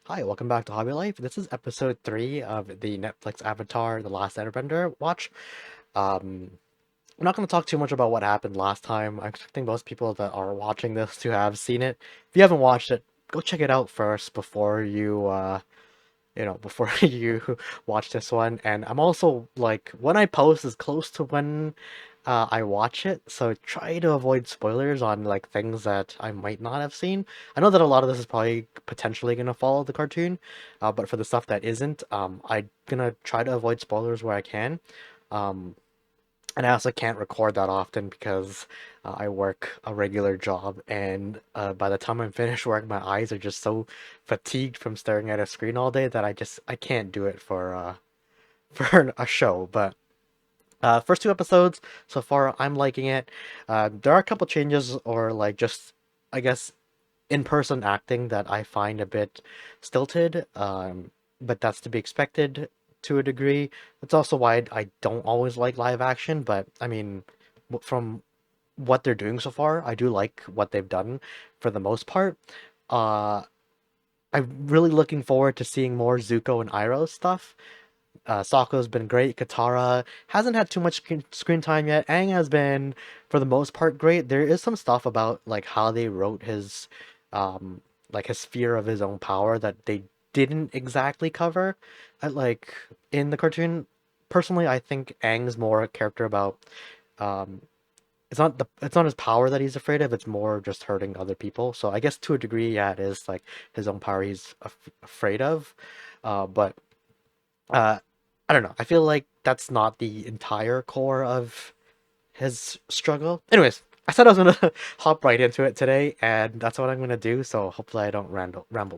Hi, welcome back to Hobby Life. This is episode 3 of the Netflix Avatar The Last Airbender watch. Um, I'm not going to talk too much about what happened last time. I'm expecting most people that are watching this to have seen it. If you haven't watched it, go check it out first before before you watch this one. And I'm also like, when I post is close to when I watch it, so try to avoid spoilers on like things that I might not have seen. I know that a lot of this is probably potentially gonna follow the cartoon, but for the stuff that isn't, I'm gonna try to avoid spoilers where I can. Um, and I also can't record that often because I work a regular job, and by the time I'm finished work, my eyes are just so fatigued from staring at a screen all day that I can't do it for for a show. But first two episodes so far, I'm liking it. There are a couple changes or like just I guess in-person acting that I find a bit stilted, but that's to be expected to a degree. That's also why I don't always like live action, but I mean, from what they're doing so far, I do like what they've done for the most part. Uh, I'm really looking forward to seeing more Zuko and Iroh stuff. Sako's been great. Katara hasn't had too much screen time yet. Aang has been, for the most part, great. There is some stuff about like how they wrote his, um, like his fear of his own power that they didn't exactly cover, like in the cartoon. Personally, I think Aang's more a character about, um, it's not his power that he's afraid of. It's more just hurting other people. So I guess to a degree, yeah, it is like his own power he's afraid of, but. Uh, I don't know. I feel like that's not the entire core of his struggle. Anyways, I said I was gonna hop right into it today, and that's what I'm gonna do. So hopefully I don't ramble.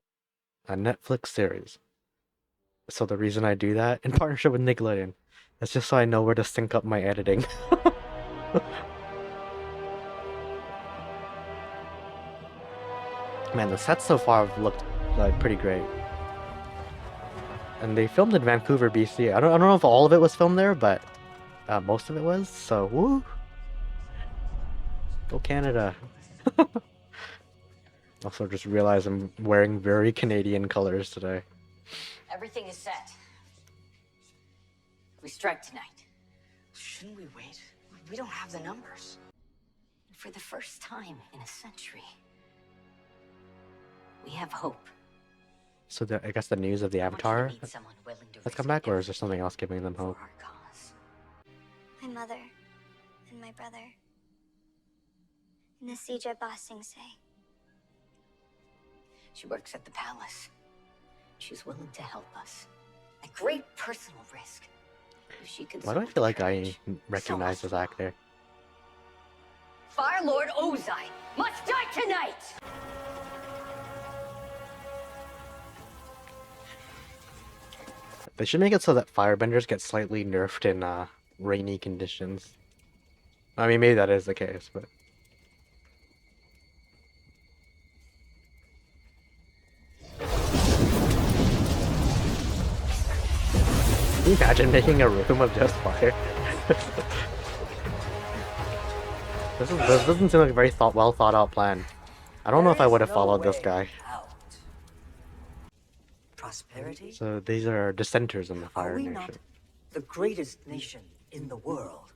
A Netflix series. So the reason I do that in partnership with Nickelodeon, is just so I know where to sync up my editing. Man, the sets so far have looked like pretty great, and they filmed in Vancouver, BC. I don't know if all of it was filmed there, but most of it was. So woo, go Canada. Also, just realized I'm wearing very Canadian colors today. Everything is set. We strike tonight. Shouldn't we wait? We don't have the numbers. For the first time in a century, we have hope. So I guess the news of the Avatar has come back, or is there something else giving them hope? Our cause. My mother and my brother in the siege at Ba Sing Se. She works at the palace. She's willing to help us at great personal risk. If she could. Why do I feel like I recognize this actor? Fire Lord Ozai must die tonight! They should make it so that firebenders get slightly nerfed in rainy conditions. I mean, maybe that is the case, but... Can you imagine making a room of just fire? This doesn't seem like a very well thought out plan. I don't know if I would have followed this guy. Prosperity? So these are dissenters in the Are Fire we Nation. not the greatest nation in the world?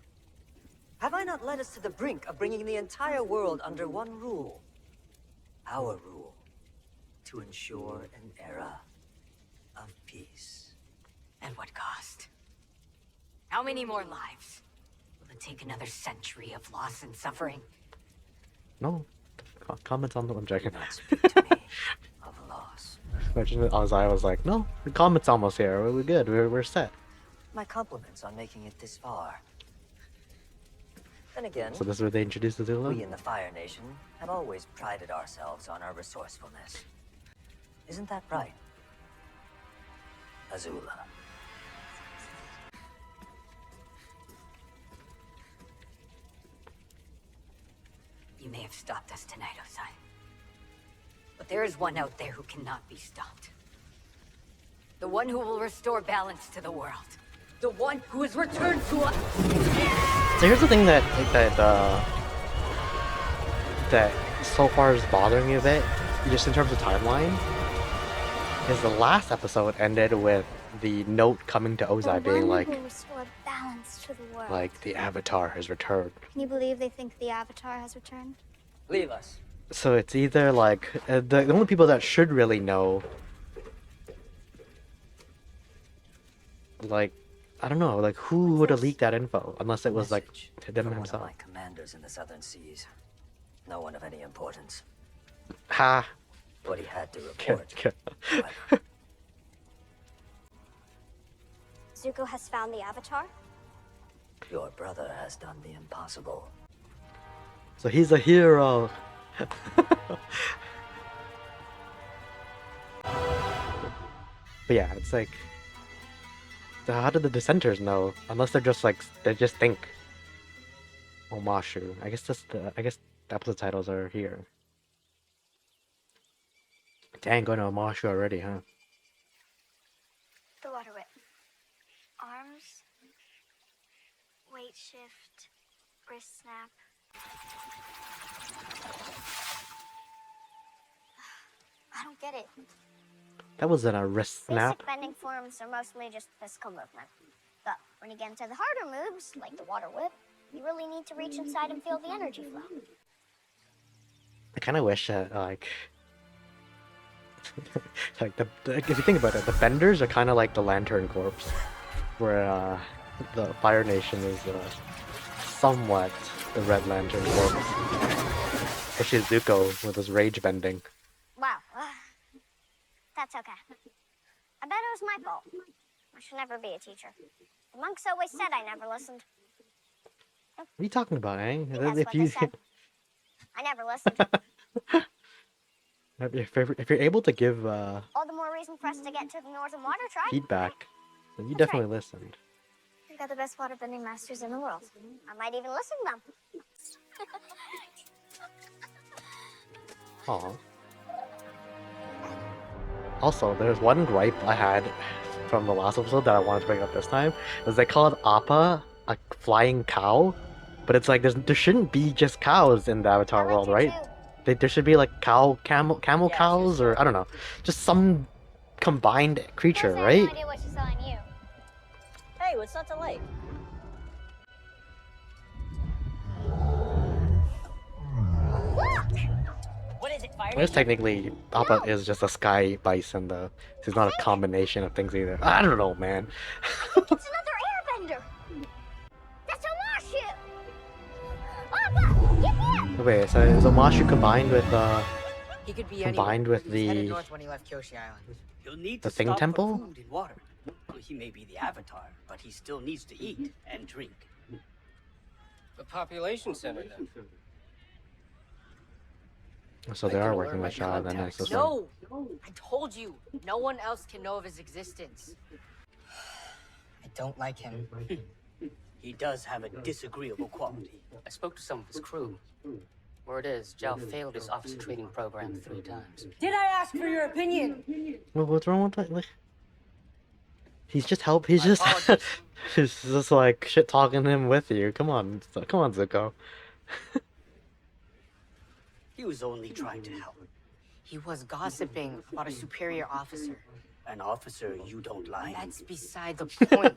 Have I not led us to the brink of bringing the entire world under one rule? Our rule. To ensure an era of peace. At what cost? How many more lives? Will it take another century of loss and suffering? No. Comments on the I'm joking. Not speak to me of loss. Imagine as I was like, no, the comment's almost here. We're good. We're set. My compliments on making it this far. Then again, So this is where they introduced the Zulu? we in the Fire Nation have always prided ourselves on our resourcefulness. Isn't that right, Azula? You may have stopped us tonight, Ozai. But there is one out there who cannot be stopped. The one who will restore balance to the world. The one who has returned to us. So here's the thing that so far is bothering me a bit, just in terms of timeline. is the last episode ended with the note coming to The Ozai one being who will restore balance to the world. like the Avatar has returned. Can you believe they think the Avatar has returned? Leave us. So it's either like the only people that should really know, like, I don't know, like who would have leaked that info unless it was like Message to them from one himself. of my commanders in the southern seas. No one of any importance. Ha! But he had to report. Zuko has found the Avatar? Your brother has done the impossible. So he's a hero. But yeah, it's like, so how did the dissenters know? Unless they're just like they just think. Omashu. I guess the episode titles are here. Dang, going to Omashu already, huh? The water whip. Arms. Weight shift. Wrist snap. I don't get it. That wasn't a wrist snap. Basic bending forms are mostly just physical movement. But when you get into the harder moves, like the water whip, you really need to reach inside and feel the energy flow. I kind of wish that like if you think about it, the Benders are kind of like the Lantern Corps, where the Fire Nation is somewhat the Red Lantern Corps. Especially Zuko with his rage bending. Wow. That's okay. I bet it was my fault. I should never be a teacher. The monks always said I never listened. What are you talking about, Aang? That's what they said. I never listened. If you're able to give All the more reason for us to get to the Northern Water Tribe. feedback, then you That's definitely right. listened. We've got the best waterbending masters in the world. I might even listen to them. Aw. Also, there's one gripe I had from the last episode that I wanted to bring up this time. Was they called Appa a flying cow? But it's like there shouldn't be just cows in the Avatar world, right? There should be like camel cows, or I don't know, just some combined creature, right? I have no idea what she's telling you. Hey, what's not to like? What is it, fire? I guess technically Appa is just a sky bison, though. He's not a combination of things either. I don't know, man. It's another airbender. That's Omashu. Appa, get me up. Wait, so is Omashu combined with He could be combined anywhere. with He was headed the north when he left Kyoshi Island. He'll need The to Thing stop Temple? for food and water. Well, he may be the Avatar, but he still needs to eat and drink. The population center, then. so they are working with Shaw, then it's just like, No! I told you, no one else can know of his existence. I don't like him. He does have a disagreeable quality. I spoke to some of his crew. Word is, Zhao failed his officer training program 3 times. Did I ask for your opinion? what's wrong with that? Like, he's just he's just apologies. he's just like shit talking him with you. Come on, Zuko. He was only trying to help. He was gossiping about a superior officer. An officer you don't like. That's beside the point.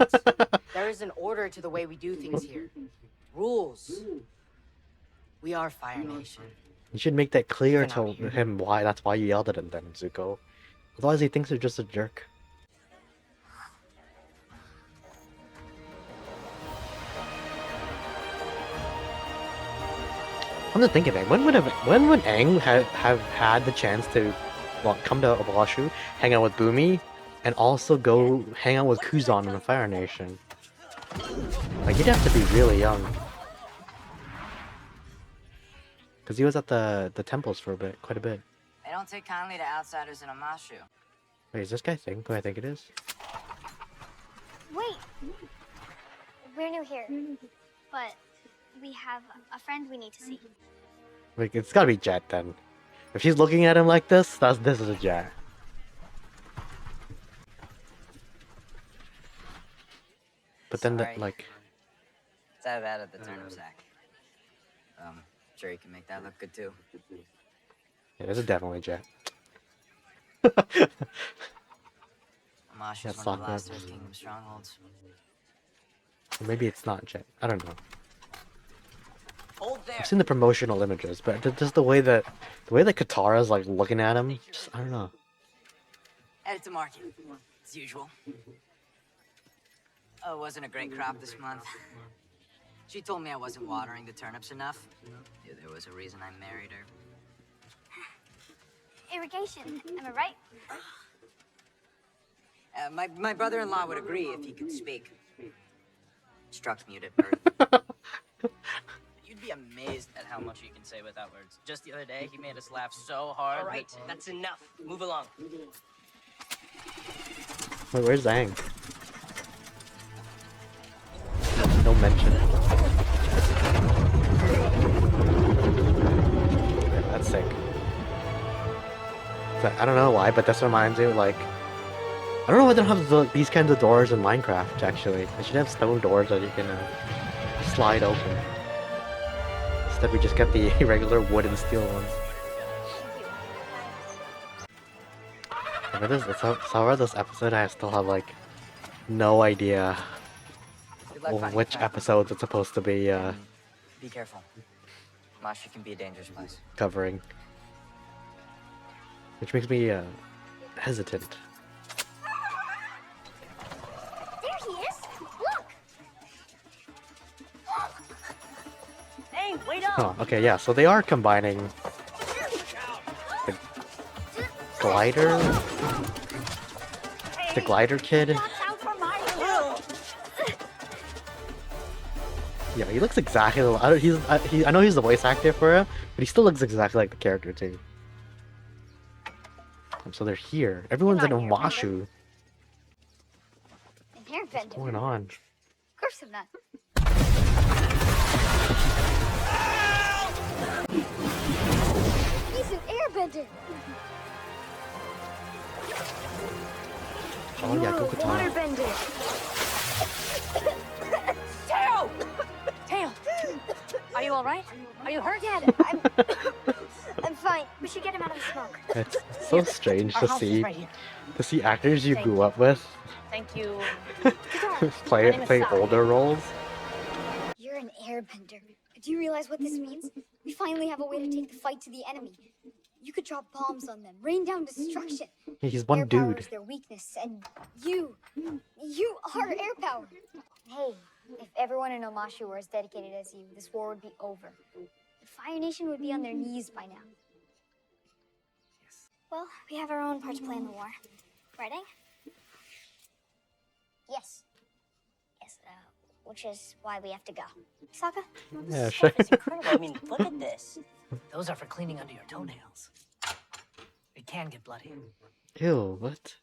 There is an order to the way we do things here. Rules. We are Fire Nation. You should make that clear Even to out here. him why that's why you yelled at him then, Zuko. Otherwise he thinks you're just a jerk. I'm just thinking, man, when would Aang have had the chance to come to Omashu, hang out with Bumi, and also go hang out with Kuzan in the Fire Nation? Like, he'd have to be really young. Because he was at the temples for quite a bit. They don't take kindly to outsiders in Omashu. Wait, is this guy who I think it is? Wait. We're new here, but we have a friend we need to see. Like, it's gotta be Jet then. If she's looking at him like this, this is a Jet. But then, Sorry. like, It's out of that at the turnip sack. Sure you can make that look good too. yeah, this is definitely Jet. Mosh Yeah, is one of the Sakura. last Earth Kingdom strongholds. Or maybe it's not Jet. I don't know. Hold there. I've seen the promotional images, but just the way that Katara's like looking at him, just I don't know. Headed to market, as usual. Oh, it wasn't a great crop this month. She told me I wasn't watering the turnips enough. Yeah, there was a reason I married her. Irrigation, am I right? My brother-in-law would agree if he could speak. Struck mute at birth. You'd be amazed at how much he can say without words. Just the other day, he made us laugh so hard. All right, that's enough. Move along. Wait, where's Zhang? No mention. Yeah, that's sick. I don't know why, but this reminds me of like I don't know why they don't have these kinds of doors in Minecraft. Actually, they should have stone doors that you can slide open. Instead, we just get the regular wood and steel ones. So far this episode, I still have like no idea Good luck finding which the factory. episodes it's supposed to be Be careful. Masha can be a dangerous place. covering, which makes me hesitant. There he is! Look! Hey, wait up! Huh, okay, yeah, so they are combining the glider, the glider kid. Watch out for my hill! Yeah, he looks exactly. I know he's the voice actor for it, but he still looks exactly like the character too. So they're here. Everyone's in You're not Omashu. An airbender. What's going on? Of course I'm not. He's an airbender! Oh yeah, go Katana. Waterbender! Tail! Tail! Are you alright? Are you hurt? Dad, I'm fine. We should get him out of the smoke. It's so strange Our to house is see right here. actors you Thank grew up with Thank you. play name is play Sai. older roles. You're an airbender. Do you realize what this means? We finally have a way to take the fight to the enemy. You could drop bombs on them, rain down destruction. He's one Air power dude. is their weakness, and you are air power. Hey, if everyone in Omashu were as dedicated as you, this war would be over. The Fire Nation would be on their knees by now. Well, we have our own part to play in the war. Ready? Yes. Yes, which is why we have to go. Sokka? Yeah, sure. It's incredible. I mean, look at this. Those are for cleaning under your toenails. It can get bloody. Ew, what?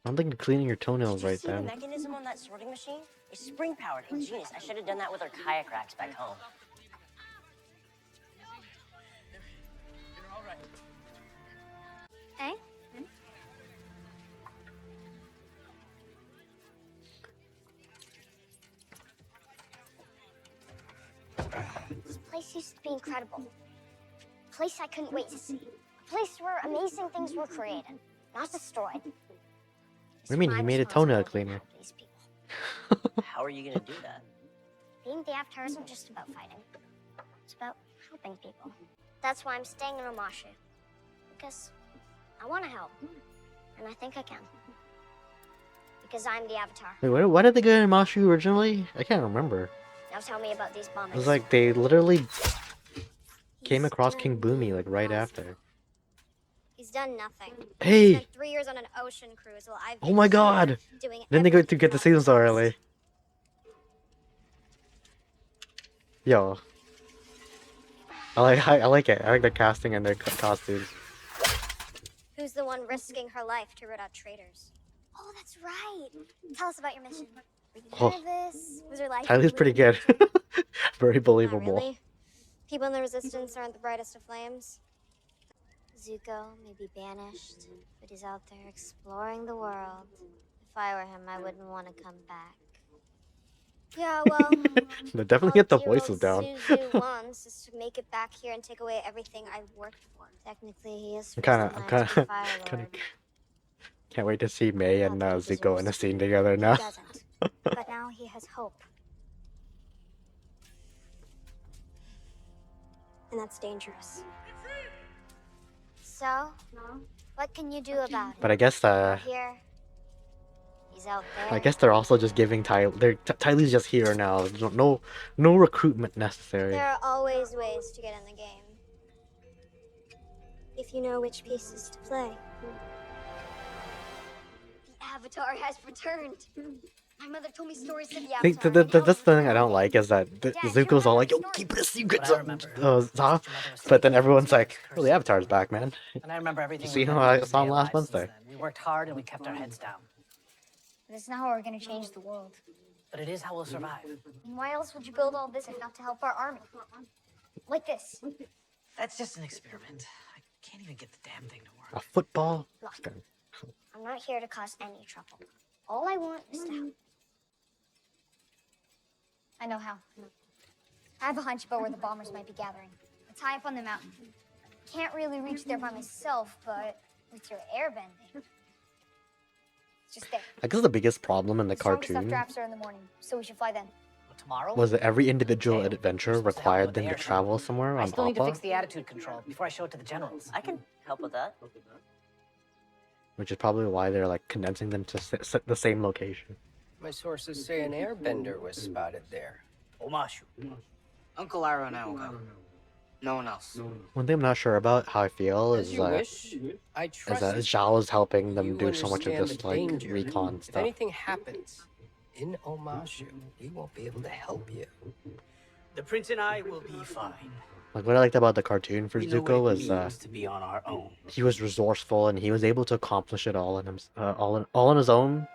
I don't think you're cleaning your toenails Did you right see the then. mechanism on that sorting machine? It's spring-powered and genius. I should have done that with our kayak racks back home. Eh? This place used to be incredible. A place I couldn't wait to see. A place where amazing things were created, not destroyed. What do you mean? He made a toenail cleaner. These people. How are you gonna do that? Being the Avatar isn't just about fighting. It's about helping people. That's why I'm staying in Omashu. Because I want to help. And I think I can. Because I'm the Avatar. Wait, why did they go to Mashu originally? I can't remember. Now tell me about these bombers. It was like they literally came across King Boomy like right after. He's done nothing. Hey! He spent 3 years on an ocean cruise while I've Oh been my here god! doing Then they go to everything get the on season so purpose. early. Yo. I like it. I like their casting and their costumes. Who's the one risking her life to root out traitors? Oh, that's right. Tell us about your mission. Were you Oh. nervous? Was your life Tyler's pretty bleak? good. Very Not believable. really. People in the Resistance aren't the brightest of flames. Zuko may be banished, but he's out there exploring the world. If I were him, I wouldn't want to come back. Yeah, well, They definitely all get the dear old voices down. Suzu wants is to make it back here and take away everything I've worked for. Technically, he is I'm supposed kinda, to land as the Fire kinda Lord. Can't wait to see May and Not that he Zuko in a deserves scene to. together He now. doesn't. But now he has hope. And that's dangerous. So, what can you do about it? But I guess You're here. He's out there. I guess they're also just giving Tylee's just here now. There's no recruitment necessary. There are always ways to get in the game. If you know which pieces to play. The Avatar has returned. My mother told me stories of the I think Avatar. that's the thing I don't like is that Zuko's all like, "Yo, keep it a secret, Zah." But then everyone's like, "Oh, the Avatar's back, man." And I remember everything. See we've how been I through to saw be him last alive since Wednesday. then. We worked hard and we kept our heads down. That's not how we're gonna change the world. But it is how we'll survive. And why else would you build all this if not to help our army? Like this. That's just an experiment. I can't even get the damn thing to work. A football. Look, I'm not here to cause any trouble. All I want is to help. I know how. I have a hunch about where the bombers might be gathering. It's high up on the mountain. Can't really reach there by myself, but with your airbending, it's just there. I guess the biggest problem in the Strongest stuff cartoon drafts are in the morning, so we should fly then. Tomorrow? was that every individual Okay, adventure you're supposed to help required with them the to air show. travel somewhere I on still need to Appa, fix the attitude control before I show it to the generals. I can help with that. which is probably why they're like condensing them to the same location. My sources say an airbender was spotted there. Omashu. Uncle Iroh and I will go. No one else. One thing I'm not sure about how I feel As is you wish. I is trust that Zhao is helping them you do so much of understand this the like danger. recon If stuff. anything happens in Omashu, we won't be able to help you. The prince and I will be fine. Like what I liked about the cartoon for We know Zuko what was it means to be on our own. he was resourceful and he was able to accomplish it all all on his own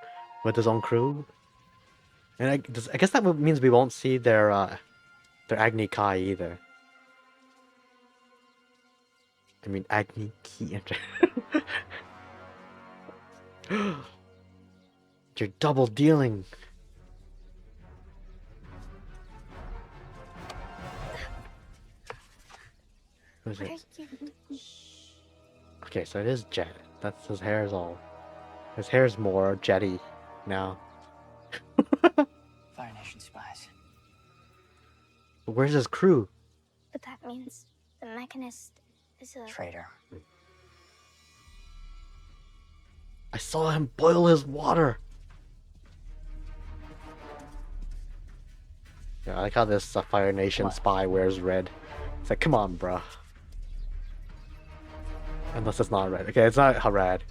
with his own crew. And I guess that means we won't see their Agni Kai either. I mean Agni Ki. You're double dealing. Who is it? Okay, so it is Jet. That's his hair is all. His hair's more jetty now. Fire Nation spies. But where's his crew? But that means the Mechanist is a... Traitor. I saw him boil his water. Yeah, I like how this Fire Nation spy wears red. It's like, come on, bruh. Unless it's not red. Okay, it's not red.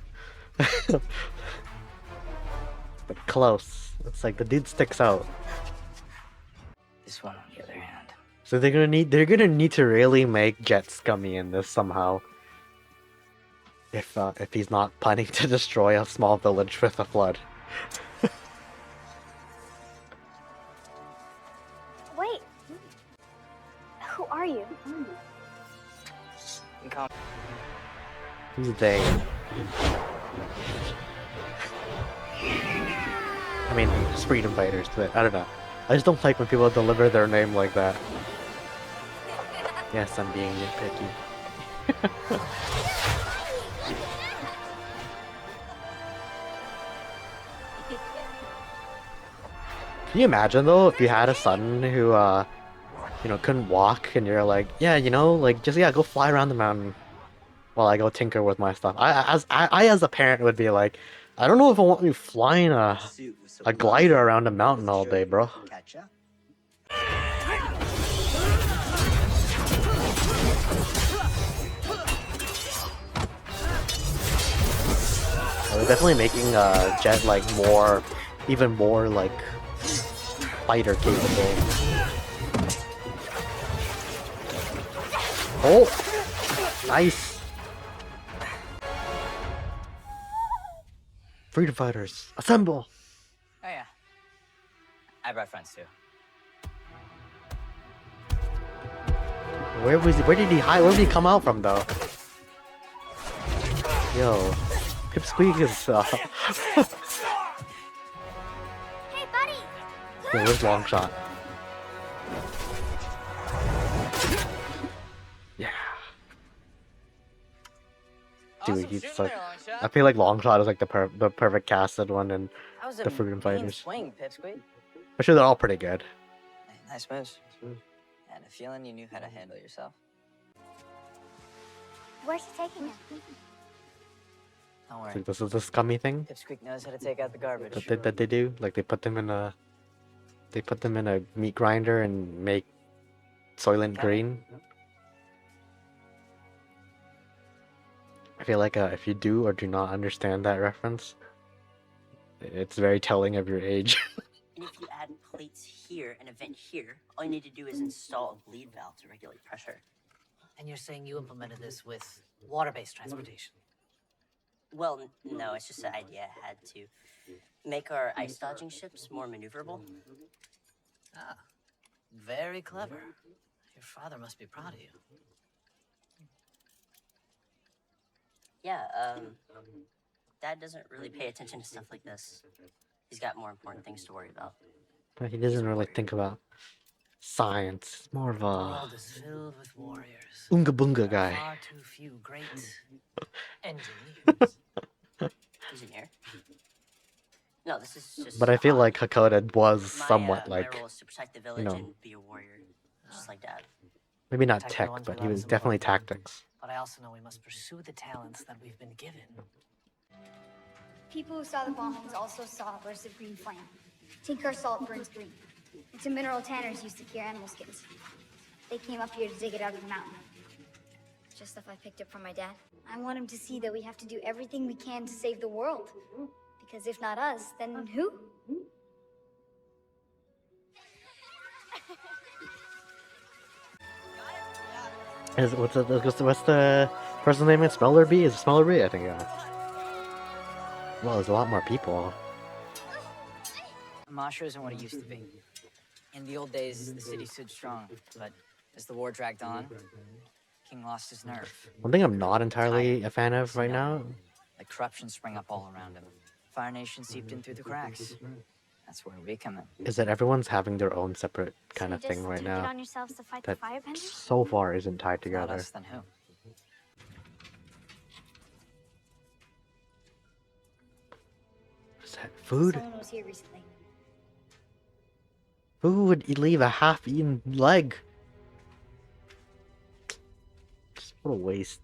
But close. It's like the dude sticks out. This one, on the other hand. So they're gonna need to really make Jet scummy in this somehow. If he's not planning to destroy a small village with a flood. Wait. Who are you? Who's they? I mean, it's freedom fighters, but I don't know. I just don't like when people deliver their name like that. Yes, I'm being nitpicky. Can you imagine though if you had a son who you know, couldn't walk and you're like, yeah, you know, like just go fly around the mountain while I go tinker with my stuff. I as a parent would be like, I don't know if I want you flying a glider around a mountain all day, bro. They're definitely making Jet like even more like fighter capable. Oh, nice. Freedom fighters, assemble! Oh yeah. I brought friends too. Where did he hide? Where did he come out from though? Yo, Pipsqueak is Hey, buddy! Yo, where's Longshot? Yeah. Dude, he's like I feel like Longshot is like the perfect casted one, and That was a the Freedom mean Fighters. swing, Pipsqueak. I'm sure they're all pretty good. Nice moves. And a feeling you knew how to handle yourself. Where's she taking him? Don't worry. Like, this is the scummy thing Pipsqueak knows how to take out the garbage. that they do. Like they put them in a meat grinder and make Soylent Green. I feel like if you do or do not understand that reference, it's very telling of your age. And if you add plates here and a vent here, all you need to do is install a bleed valve to regulate pressure. And you're saying you implemented this with water-based transportation? Well, no, it's just an idea I had to make our ice dodging ships more maneuverable. Ah, very clever. Your father must be proud of you. Yeah, Dad doesn't really pay attention to stuff like this. He's got more important things to worry about. But he doesn't really think about science. It's more of The a world is filled with warriors. Oonga Boonga There are guy. far too few great engineers. Engineer? No, this is just. But I feel like Hakoda was my, somewhat my like, role is to protect the village know, and be a warrior, just like Dad. maybe not Protect the tech, ones but we he love was is definitely important. tactics. But I also know we must pursue the talents that we've been given. People who saw the bombings also saw a burst of green flame. Tinker salt burns green. It's a mineral tanners use to cure animal skins. They came up here to dig it out of the mountain. Just stuff I picked up from my dad. I want him to see that we have to do everything we can to save the world. Because if not us, then who? What's the person's name? Smeller Bee? Is it Smeller Bee? I think, yeah. Well, there's a lot more people. Masha isn't what it used to be. In the old days, the city stood strong, but as the war dragged on, King lost his nerve. One thing I'm not entirely a fan of right now. Like corruption sprang up all around him. Fire Nation seeped in through the cracks. That's where we come in. Is that everyone's having their own separate kind So of you thing just right take now it on yourselves to fight the that firebenders? so far isn't tied Not together. us, then who? Is that food? Someone was here recently. Who would leave a half-eaten leg? Just what a waste.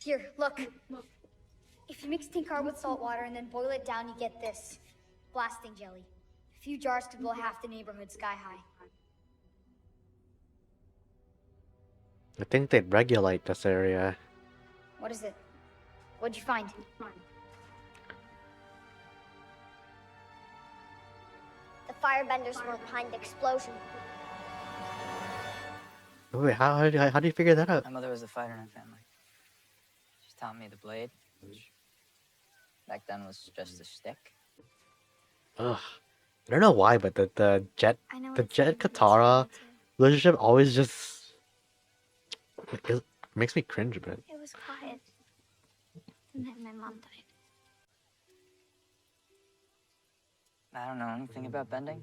Here, look. If you mix Tinkar with salt water and then boil it down, you get this. Blasting jelly. A few jars could blow half the neighborhood sky high. I think they'd regulate this area. What is it? What'd you find? The firebenders were behind the explosion. Wait, how do you figure that out? My mother was a fighter in her family. She taught me the blade, which back then was just a stick. Ugh. I don't know why, but the Jet I know the it's Jet like this Katara too. relationship always just it makes me cringe a bit. It was quiet. And then my mom died. I don't know anything about bending,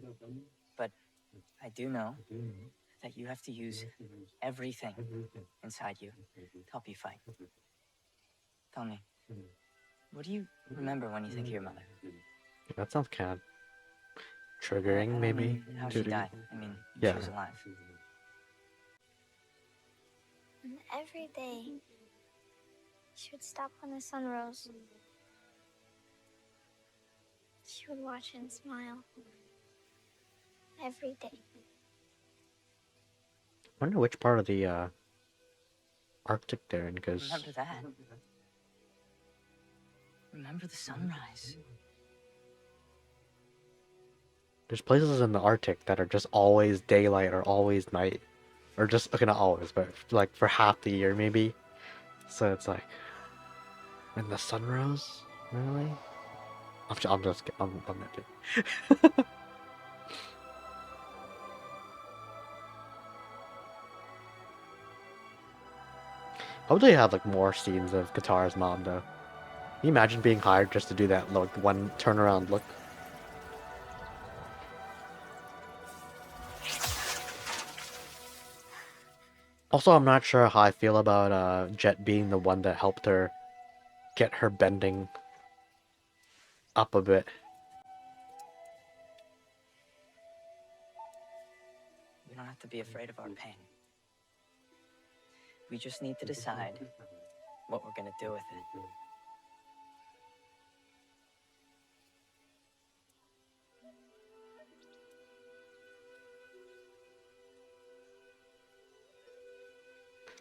but I do know that you have to use everything inside you to help you fight. Tell me, what do you remember when you think of your mother? That sounds kind of I triggering, don't maybe. mean how she to- died. I mean, Yeah. she was alive. And every day, she would stop when the sun rose. She would watch and smile. Every day. I wonder which part of the Arctic they're in, because Remember that. Remember the sunrise. there's places in the Arctic that are just always daylight or always night. Or just, okay, not always, but like for half the year maybe. So it's like, when the sun rose? Really? I'm nitpicking. Hope they have like more scenes of Katara's mom though. Can you imagine being hired just to do that like one turnaround look? Also, I'm not sure how I feel about Jet being the one that helped her get her bending up a bit. We don't have to be afraid of our pain. We just need to decide what we're gonna do with it.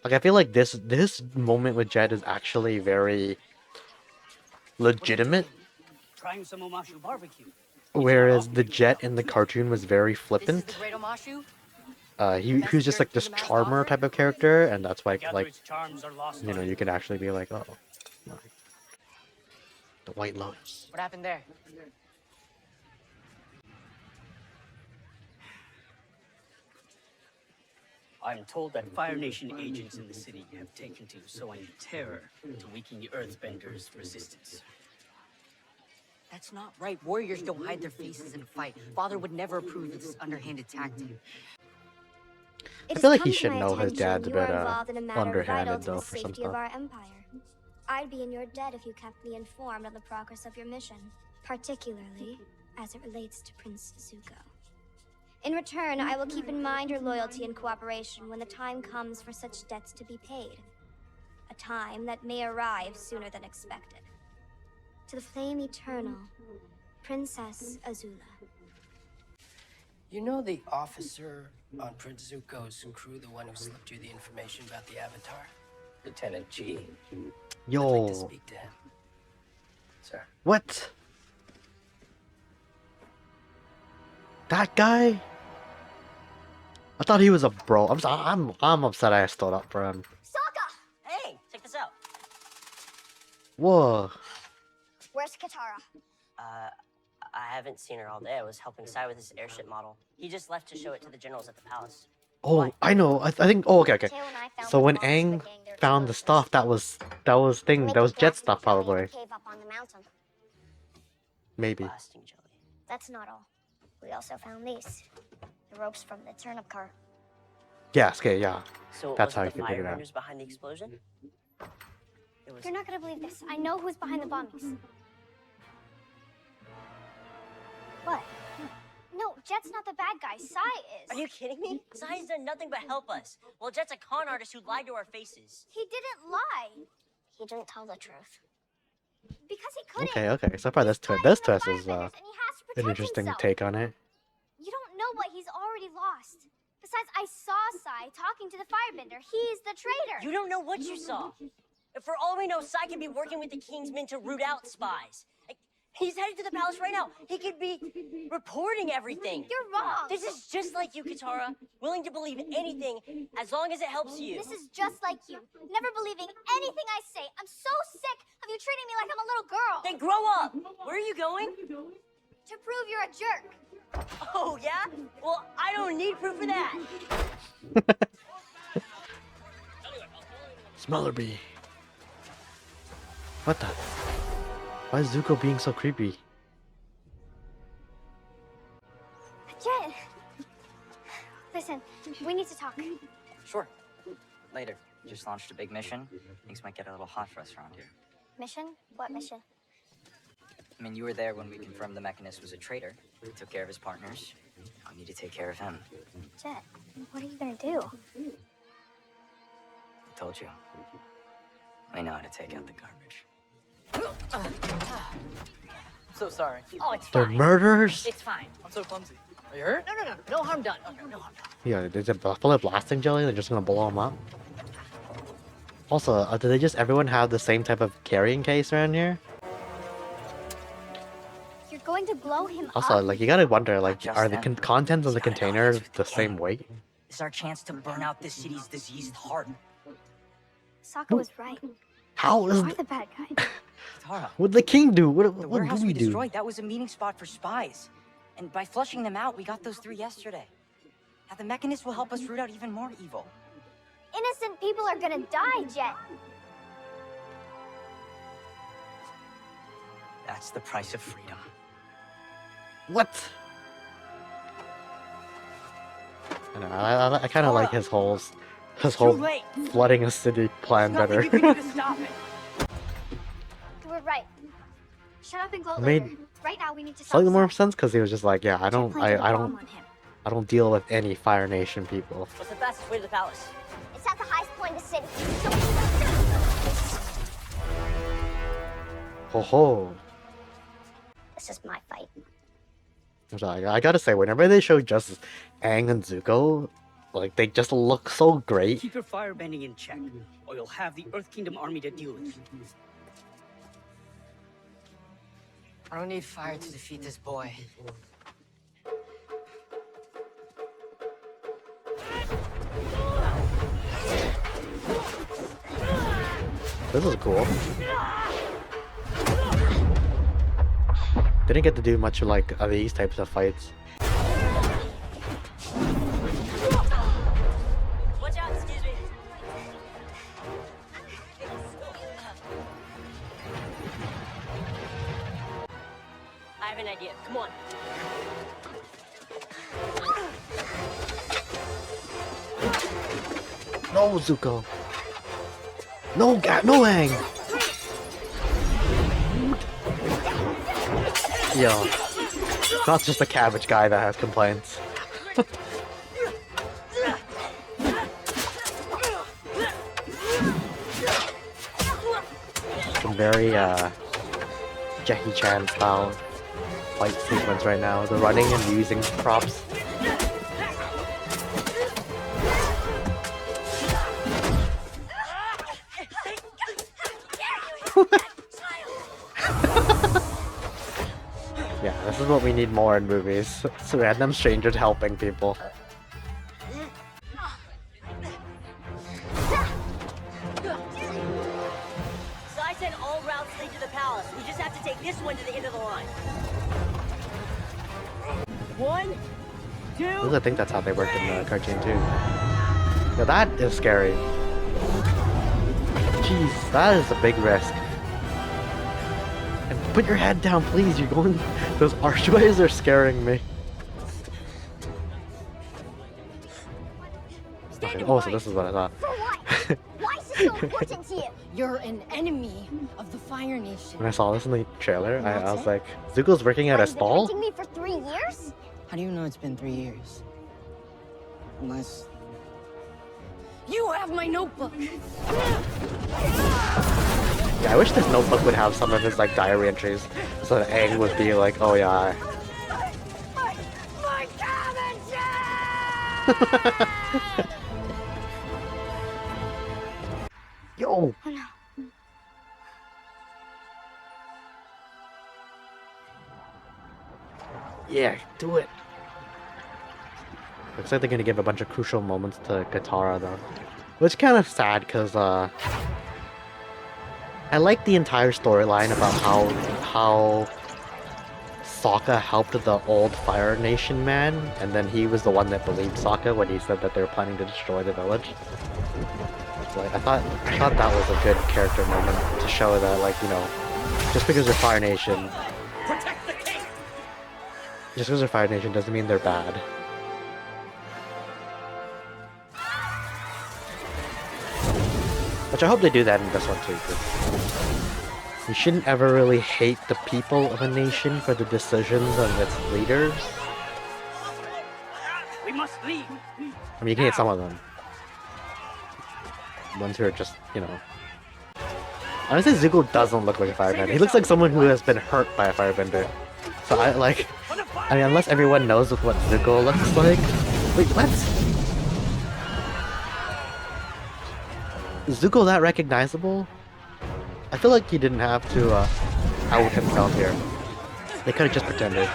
Like, I feel like this moment with Jet is actually very legitimate, Trying some Omashu barbecue. whereas the Jet in the cartoon was very This is the flippant. Great Omashu? He was just like this charmer type of character, and that's why Gather like its charms are lost you know on you you. can actually be like, oh, the White Lotus. What happened there? I'm told that Fire Nation agents in the city have taken to sowing terror to weaken the Earthbenders' resistance. That's not right. Warriors don't hide their faces in a fight. Father would never approve of this underhanded tactic. I feel like he should know his dad's a bit involved in a matter vital underhanded to the though for some safety of stuff. our empire. I'd be in your debt if you kept me informed on the progress of your mission, particularly as it relates to Prince Zuko. In return, I will keep in mind your loyalty and cooperation when the time comes for such debts to be paid. A time that may arrive sooner than expected. To the flame eternal, Princess Azula. You know the officer on Prince Zuko's crew, the one who slipped you the information about the Avatar? Lieutenant G. Yo. I'd like to speak to him. Sir. What? That guy? I thought he was a bro. I'm upset I stood up for him. Hey, check this out. Whoa. Where's Katara? I haven't seen her all day. I was helping Sai with his airship model. He just left to show it to the generals at the palace. Oh, I know. I think. Oh, okay, okay. Tail and I found So the when boss of the Aang gang they're found the exposed to. stuff, that was Make a Jet blasting stuff jelly in probably. the cave up on the mountain. Maybe. Blasting jelly. That's not all. We also found these. The ropes from the turnip cart. Yes. Okay. Yeah. So That's was how it you the can figure it out. firebenders behind the explosion? It was. You're not gonna believe this. I know who's behind the bombings. What? No, Jet's not the bad guy. Sai is. Are you kidding me? Sai's done nothing but help us. Well, Jet's a con artist who lied to our faces. He didn't lie. He didn't tell the truth. Because he couldn't. Okay. Okay. So far, this twist is And he has to protect an interesting himself. take on it. You don't know what he's already lost. Besides, I saw Sai talking to the firebender. He's the traitor. You don't know what you saw. For all we know, Sai could be working with the Kingsmen to root out spies. He's headed to the palace right now. He could be reporting everything. You're wrong. This is just like you, Katara. Willing to believe anything as long as it helps you. This is just like you. Never believing anything I say. I'm so sick of you treating me like I'm a little girl. Then grow up. Where are you going? To prove you're a jerk. Oh, yeah? Well, I don't need proof of that. Smellerbee. What the? Why is Zuko being so creepy? Jet. Listen, we need to talk. Sure. Later. Just launched a big mission. Things might get a little hot for us around here. Mission? What mission? I mean, you were there when we confirmed the Mechanist was a traitor. He took care of his partners. I need to take care of him. Jet, what are you gonna do? I told you. I know how to take out the garbage. So sorry. Oh, it's They're fine. murderers? It's fine. I'm so clumsy. Are you hurt? No. No harm done. Okay, no harm done. Yeah, is it full of blasting jelly? They're just gonna blow them up. Also, do they just everyone have the same type of carrying case around here? You're going to blow him Also, up? like, you gotta wonder, like, just are the them. contents of the You gotta know container this with the the same gang. weight? This is our chance to burn out this city's diseased heart. Sokka was right. How is You're the bad guy. Tara, what did the king do? What the do warehouse we we do? destroyed, that was a meeting spot for spies. And by flushing them out, we got those 3 yesterday. Now the Mechanist will help us root out even more evil. Innocent people are gonna die, Jet. That's the price of freedom. What? I don't know. I kind of like his whole This It's too whole late. flooding a city plan There's better. nothing you can do to stop it. You were right. Shut up and gloat It later. made Right now, we need to stop slightly more Sai. sense because he was just like, yeah, I Jay don't, planted a I bomb don't, on him. I don't deal with any Fire Nation people. What's the fastest way to the palace? It's at the highest point in the city. Ho ho. This is my fight. I'm sorry, I gotta say, whenever they show just Aang and Zuko, like they just look so great. Keep your firebending in check, or you'll have the Earth Kingdom army to deal with you. I don't need fire to defeat this boy. This is cool. Didn't get to do much like these types of fights. Watch out, excuse me. I have an idea. Come on. No, Zuko. No, no, Aang. Yo, it's not just the cabbage guy that has complaints. Some very Jackie Chan style fight sequence right now. The running and using props. Yeah, this is what we need more in movies. It's random strangers helping people. Sai said all routes lead to the palace. We just have to take this one to the end of the line. 1, 2. I think that's how they work in the cartoon too. Now that is scary. Jeez, that is a big risk. And put your head down, please. You're going. Those archways are scaring me. Okay, oh, so this is what I thought. For what? Why is this so important to you? You're an enemy of the Fire Nation. When I saw this in the trailer, I was like, Zuko's working at a Have you been stall? hunting me for 3 years? How do you know it's been 3 years? Unless... You have my notebook! Yeah, I wish this notebook would have some of his like diary entries, so that Aang would be like, oh yeah. My cabin! Yo! Oh no. Yeah, do it. Looks like they're gonna give a bunch of crucial moments to Katara though. Which kind of sad because I like the entire storyline about how Sokka helped the old Fire Nation man, and then he was the one that believed Sokka when he said that they were planning to destroy the village. Like I thought that was a good character moment to show that, like, you know, just because they're Fire Nation, just because they're Fire Nation doesn't mean they're bad. Which I hope they do that in this one too. 'Cause you shouldn't ever really hate the people of a nation for the decisions of its leaders. We must leave. I mean, you can hate some of them. Ones who are just, you know. Honestly, Zuko doesn't look like a firebender. He looks like someone who has been hurt by a firebender. So I mean, unless everyone knows what Zuko looks like. Wait, what? Is Zuko that recognizable? I feel like he didn't have to out himself here. They could have just pretended.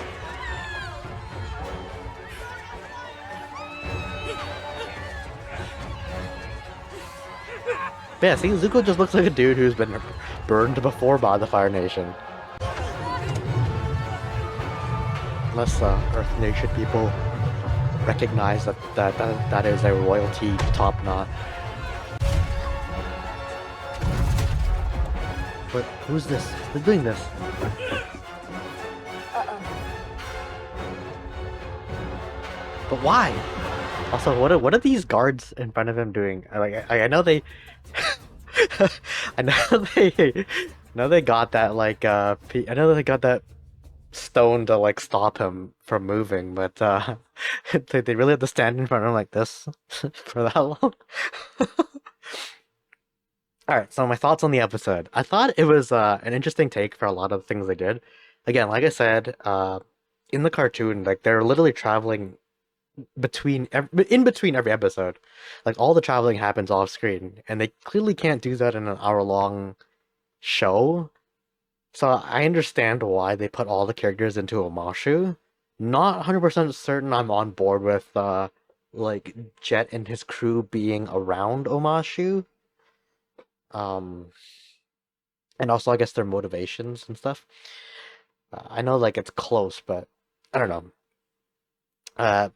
But yeah, see, Zuko just looks like a dude who's been burned before by the Fire Nation. Unless Earth Nation people recognize that is a royalty top knot. But who's this? Who's doing this? Uh-oh. But why? Also, what are these guards in front of him doing? I know they, I know they, know they got that like I know they got that stone to like stop him from moving, but they really have to stand in front of him like this for that long. All right, so my thoughts on the episode. I thought it was an interesting take for a lot of the things they did. Again, like I said, in the cartoon, like they're literally traveling in between every episode. Like all the traveling happens off screen, and they clearly can't do that in an hour long show. So I understand why they put all the characters into Omashu. Not 100% certain I'm on board with like Jet and his crew being around Omashu. Um, and also I guess their motivations and stuff. I know like it's close, but I don't know. Uh,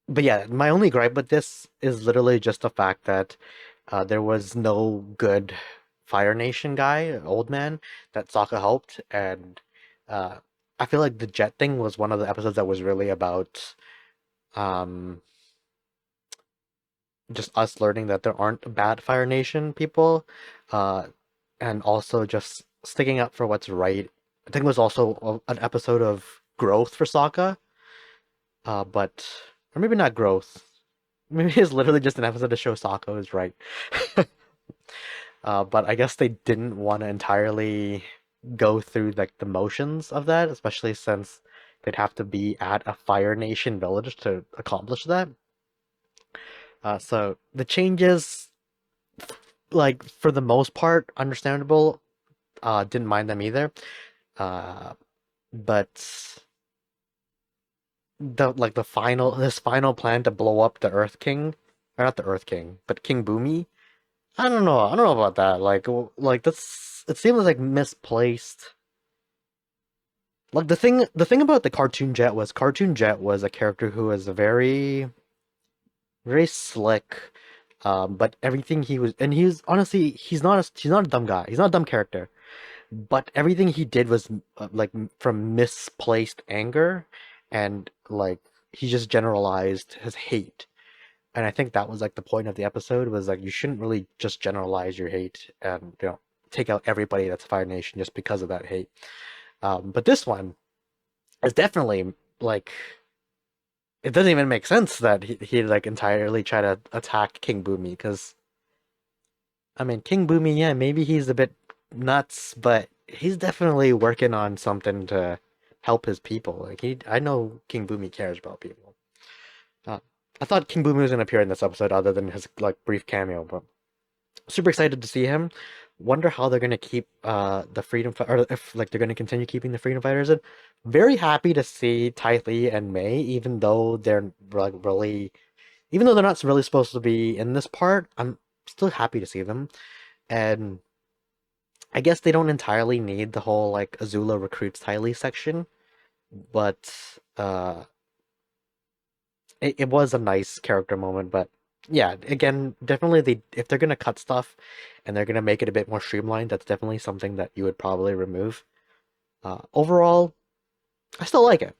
but yeah, my only gripe with this is literally just the fact that there was no good Fire Nation guy, old man, that Sokka helped, and uh, I feel like the Jet thing was one of the episodes that was really about um, just us learning that there aren't bad Fire Nation people, uh, and also just sticking up for what's right. I think it was also an episode of growth for Sokka, but or maybe not growth. Maybe it's literally just an episode to show Sokka is right. But I guess they didn't want to entirely go through like the motions of that, especially since they'd have to be at a Fire Nation village to accomplish that. So the changes, like for the most part, understandable. Didn't mind them either. Uh, but the final his final plan to blow up the Earth King, or not the Earth King, but King Boomy. I don't know. I don't know about that. Like that's it seems like misplaced. Like the thing about the Cartoon Jet was a character who was very slick. But everything he was, and he's honestly he's not a dumb guy. He's not a dumb character. But everything he did was like from misplaced anger, and like he just generalized his hate. And I think that was like the point of the episode was like you shouldn't really just generalize your hate and take out everybody that's Fire Nation just because of that hate. But this one is definitely like it doesn't even make sense that he like entirely try to attack King Boomy because I mean King Boomy, yeah, maybe he's a bit nuts, but he's definitely working on something to help his people. Like I know King Boomy cares about people. Uh, I thought King Boomy was gonna appear in this episode other than his like brief cameo, but super excited to see him. Wonder how they're gonna keep the or if like they're gonna continue keeping the freedom fighters in. Very happy to see Ty Lee and May, even though they're like really, even though they're not really supposed to be in this part. I'm still happy to see them, and I guess they don't entirely need the whole like Azula recruits Ty Lee section, but it was a nice character moment. But yeah, again, definitely if they're gonna cut stuff and they're gonna make it a bit more streamlined, that's definitely something that you would probably remove. Overall, I still like it.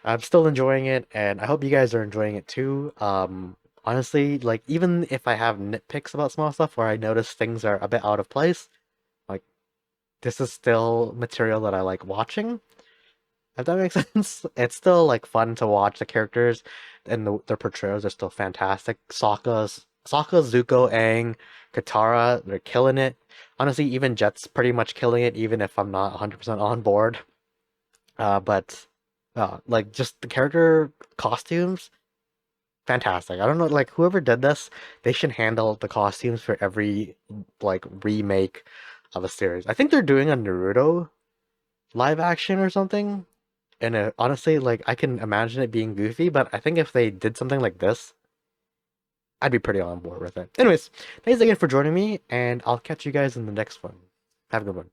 I'm still enjoying it, and I hope you guys are enjoying it too. Honestly, like even if I have nitpicks about small stuff where I notice things are a bit out of place, like this is still material that I like watching. If that makes sense, it's still like fun to watch the characters, and their portrayals are still fantastic. Sokka, Zuko, Aang, Katara, they're killing it. Honestly, even Jet's pretty much killing it, even if I'm not 100% on board. But like just the character costumes, fantastic. I don't know, like whoever did this, they should handle the costumes for every like remake of a series. I think they're doing a Naruto live action or something. And honestly, like I can imagine it being goofy, but I think if they did something like this, I'd be pretty on board with it. Anyways, thanks again for joining me, and I'll catch you guys in the next one. Have a good one.